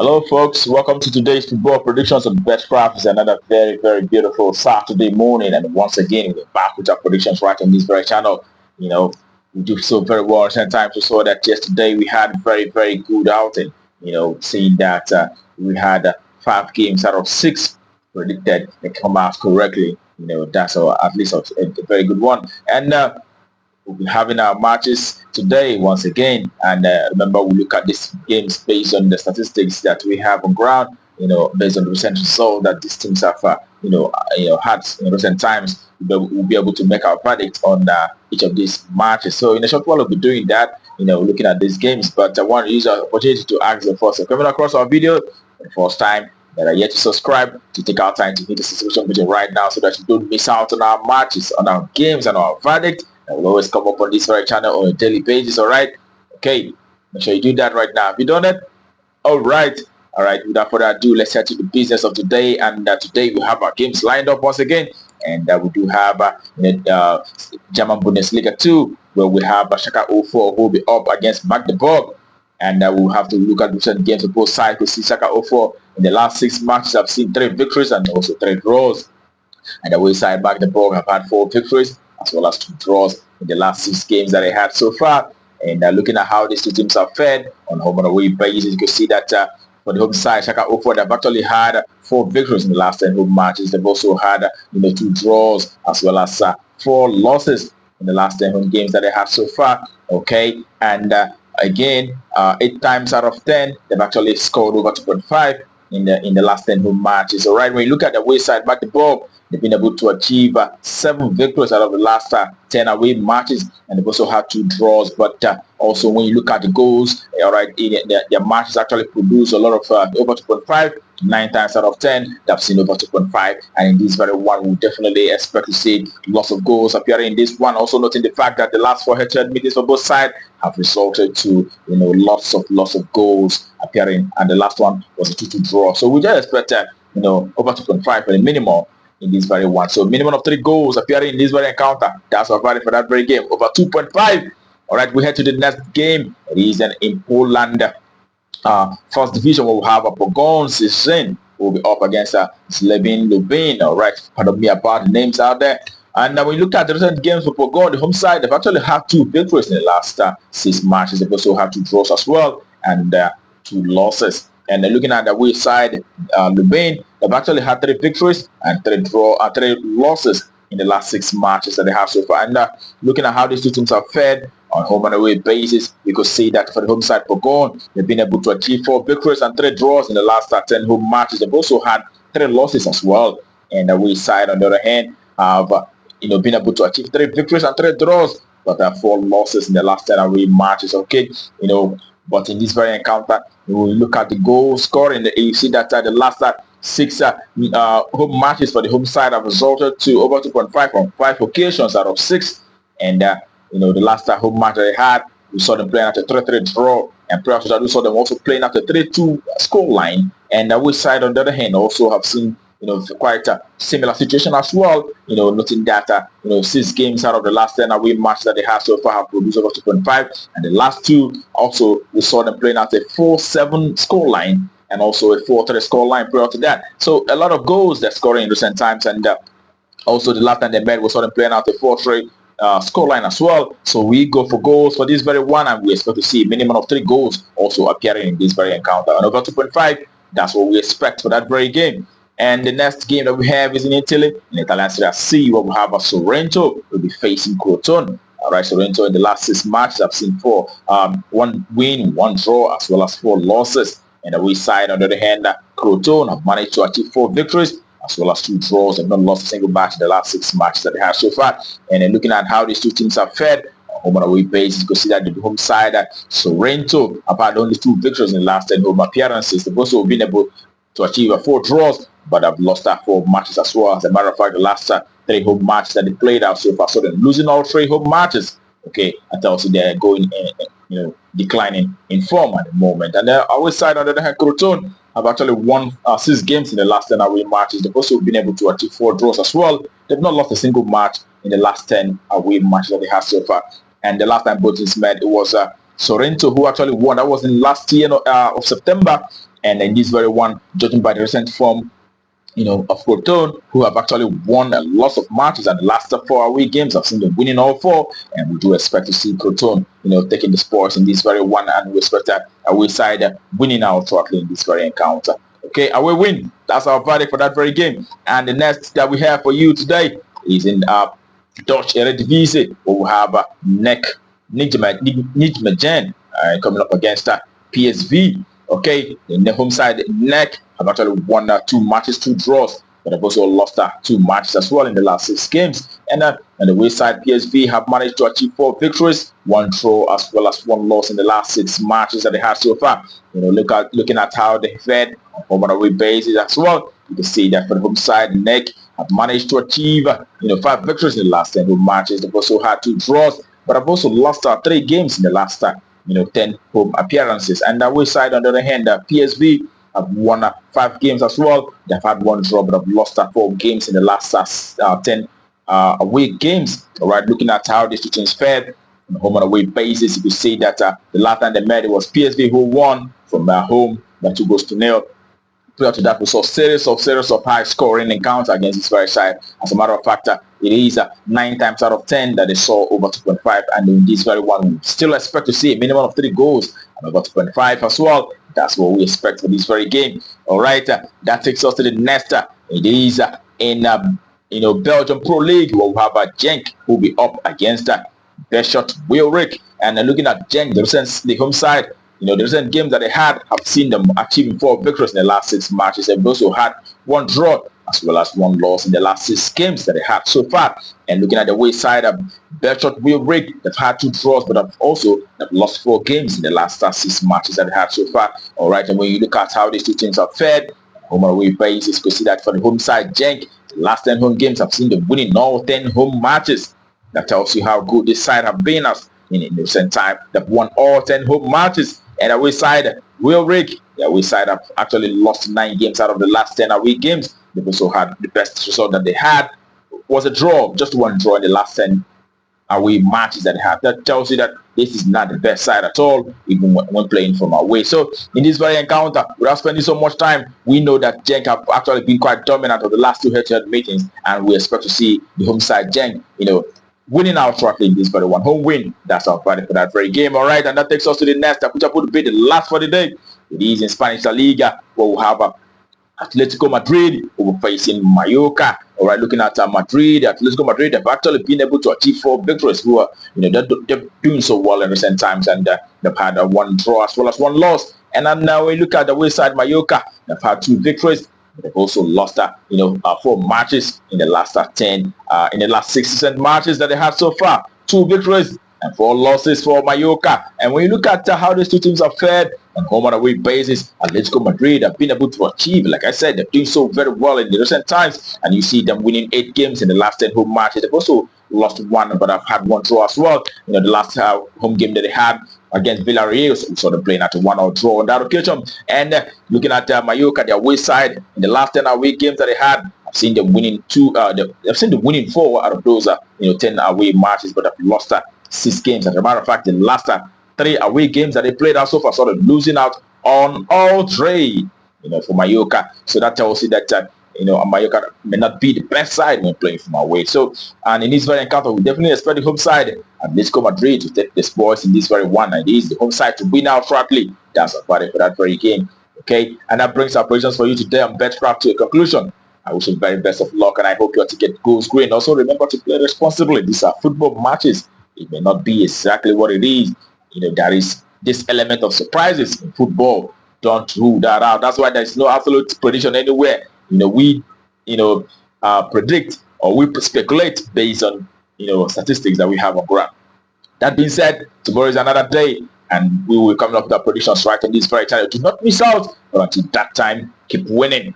Hello, folks. Welcome to today's football predictions on Betcraft. It's another very beautiful Saturday morning, and once again, we're back with our predictions right on this very channel. We do so very well. Sometimes we saw that yesterday we had very good outing. Seeing that we had 5 games out of 6 predicted and come out correctly. That's at least a very good one. And we'll be having our matches today once again, and remember, we look at these games based on the statistics that we have on ground. Based on the recent result that these teams have, had in recent times. We'll be able to make our verdict on each of these matches. So in a short while, we'll be doing that. Looking at these games, but I want to use the opportunity to ask the first, coming across our video for the first time, that are yet to subscribe, to take our time to hit the subscription button right now so that you don't miss out on our matches, on our games, and our verdict. That will always come up on this very channel on a daily basis. All right, okay, make sure you do that right now. Have you done it? All right, without further ado, let's head to the business of today. And today we have our games lined up once again, and we do have German Bundesliga 2, where we have Schalke 04 who will be up against Magdeburg. And we'll have to look at recent games of both sides to see Schalke 04 in the last 6 matches. I've seen 3 victories and also 3 draws. And the way side Magdeburg have had 4 victories as well as 2 draws in the last 6 games that they had so far. And looking at how these 2 teams are fared on home and away basis, you can see that for the home side, Schalke 04, they've actually had 4 victories in the last 10 home matches. They've also had 2 draws as well as 4 losses in the last 10 home games that they had so far. Okay, and again, 8 times out of 10, they've actually scored over 2.5 in the last 10 home matches. All right, when you look at the away side, Magdeburg, they've been able to achieve 7 victories out of the last 10 away matches, and they've also had 2 draws. But also, when you look at the goals, all right, their matches actually produce a lot of over 2.5. 9 times out of 10, they've seen over 2.5, and in this very one, we definitely expect to see lots of goals appearing in this one. Also, noting the fact that the last 4 head-to-head meetings for both sides have resulted to lots of goals appearing, and the last one was a 2-2 draw. So we just expect over 2.5 for the minimum in this very one. So minimum of 3 goals appearing in this very encounter. That's our value for that very game. Over 2.5. All right, we head to the next game. It is in Poland. First division, we'll have a Pogon will be up against Lubin. All right, pardon me about the names out there. And when you look at the recent games for Pogon, the home side, they've actually had 2 victories in the last 6 matches. They've also had 2 draws as well and 2 losses. And looking at the away side, Lubin, they've actually had 3 victories and 3 losses in the last 6 matches that they have so far. And looking at how these 2 teams are fared on home and away basis, you could see that for the home side, Pogon, they've been able to achieve 4 victories and 3 draws in the last 10 home matches. They've also had 3 losses as well. And the away side, on the other hand, have been able to achieve 3 victories and 3 draws, but 4 losses in the last 10 away matches. Okay, but in this very encounter, we will look at the goal scoring. You see that the last 6 home matches for the home side have resulted to over 2.5 on 5 occasions out of 6. And the last home match they had, we saw them playing at a 3-3 draw, and prior to that, we saw them also playing at a 3-2 score line. And the away side, on the other hand, also have seen quite a similar situation as well. Noting that 6 games out of the last 10 away matches that they have so far have produced over 2.5, and the last 2 also we saw them playing at a 4-7 score line and also a 4-3 score line prior to that. So a lot of goals they're scoring in recent times, and also the last time they met, we saw them playing out a 4-3 scoreline as well. So we go for goals for this very one, and we expect to see a minimum of 3 goals also appearing in this very encounter. And over 2.5, that's what we expect for that very game. And the next game that we have is in Italy, in Italian Serie C, where we have a Sorrento will be facing Crotone. All right, Sorrento in the last 6 matches, I've seen 4, 1 win, 1 draw, as well as 4 losses. And the away side, on the other hand, Crotone have managed to achieve 4 victories as well as 2 draws. They've not lost a single match in the last 6 matches that they have so far. And then looking at how these 2 teams are fared on home and away basis, you can see that the home side, Sorrento, have had only 2 victories in the last 10 home appearances. They've also been able to achieve 4 draws, but have lost 4 matches as well. As a matter of fact, the last 3 home matches that they played out so far, so they're losing all 3 home matches. Okay, and also they're going declining in form at the moment. And the away side, on the other hand, Crotone have actually won 6 games in the last 10 away matches. They've also been able to achieve 4 draws as well. They've not lost a single match in the last 10 away matches that they have so far. And the last time both teams met, it was Sorrento, who actually won. That was in last year of September. And in this very one, judging by the recent form, of Crotone, who have actually won a lot of matches, and the last 4 away games, I've seen them winning all 4, and we do expect to see Crotone, taking the spoils in this very one, and we expect that away side winning out shortly in this very encounter. Okay, away win. That's our verdict for that very game. And the next that we have for you today is in Dutch Eredivisie, where we have Nijmegen coming up against PSV. Okay, in the home side, NEC have actually won 2 matches, 2 draws, but have also lost 2 matches as well in the last 6 games. And on the way side, PSV have managed to achieve 4 victories, 1 draw, as well as 1 loss in the last 6 matches that they had so far. Looking at how they fared on home and away basis as well, you can see that for the home side, NEC have managed to achieve 5 victories in the last 10 home matches. They've also had 2 draws, but have also lost 3 games in the last 10 home appearances. And the away side, on the other hand, PSV have won 5 games as well. They've had 1 draw, but have lost 4 games in the last 10 away games. All right, looking at how these 2 teams fared on a home and away basis, you can see that the last time they met, it was PSV who won from home by 2-0. Prior to that, we saw series of high-scoring encounters against this very side. As a matter of fact, it is 9 times out of 10 that they saw over 2.5, and in this very one, we still expect to see a minimum of 3 goals and over 2.5 as well. That's what we expect for this very game. All right, that takes us to the next. It is in Belgium Pro League, where we have Genk, who will be up against Beerschot Wilrik. And looking at Genk, the home side, the recent games that they had have seen them achieving 4 victories in the last 6 matches. They've also had 1 draw as well as 1 loss in the last 6 games that they had so far. And looking at the way side of Beerschot Wilrik, they've had 2 draws, but they've lost 4 games in the last 6 matches that they had so far. All right, and when you look at how these 2 teams have fared home and away basis, you can see that for the home side, Genk, the last 10 home games have seen them winning all 10 home matches. That tells you how good this side have been as in the recent time. They've won all 10 home matches. And away side, Wilrik, the away side have actually lost 9 games out of the last 10 away games. They've also had the best result that they had was a draw, just 1 draw in the last 10 away matches that they had. That tells you that this is not the best side at all, even when playing from away. So in this very encounter, without spending so much time, we know that Genk have actually been quite dominant of the last 2 head-to-head meetings, and we expect to see the home side Genk, winning out shortly in this very one. Home win. That's our verdict for that very game. All right, and that takes us to the next, which would be the last for the day. It is in Spanish La Liga, where we'll have Atletico Madrid who will facing Mallorca. All right, looking at Atletico Madrid have actually been able to achieve 4 victories. Who are, they're doing so well in recent times, and they've had 1 draw as well as 1 loss. And then now we look at the way side, Mallorca, they've had 2 victories. They've also lost 4 matches in the last 10 in the last 6 matches that they had so far. 2 victories and 4 losses for Mallorca. And when you look at how these 2 teams have fared on home and away basis, Atletico Madrid have been able to achieve, like I said, they're doing so very well in the recent times, and you see them winning 8 games in the last 10 home matches. They've also lost 1, but have had 1 draw as well. The last home game that they had against Villarreal, so we saw them playing at a 1-1 draw on that occasion. And looking at Mallorca, their away side, in the last 10 away games that they had, I've seen them winning 4 out of those 10 away matches, but have lost 6 games. As a matter of fact, the last 3 away games that they played out so far, sort of losing out on all 3, for Mallorca. So that tells you that Mallorca may not be the best side when playing from away. So, and in this very encounter, we definitely expect the home side, Atletico Madrid, to take the spoils in this very one. And it is the home side to win out shortly. That's about it for that very game. Okay, and that brings our predictions for you today on BetCraft to a conclusion. I wish you the very best of luck, and I hope your ticket goes green. Also, remember to play responsibly. These are football matches. It may not be exactly what it is. There is this element of surprises in football. Don't rule that out. That's why there's no absolute prediction anywhere. We predict or we speculate based on statistics that we have on ground. That being said, tomorrow is another day, and we will come up with our predictions right on this very channel. Do not miss out. But until that time, keep winning.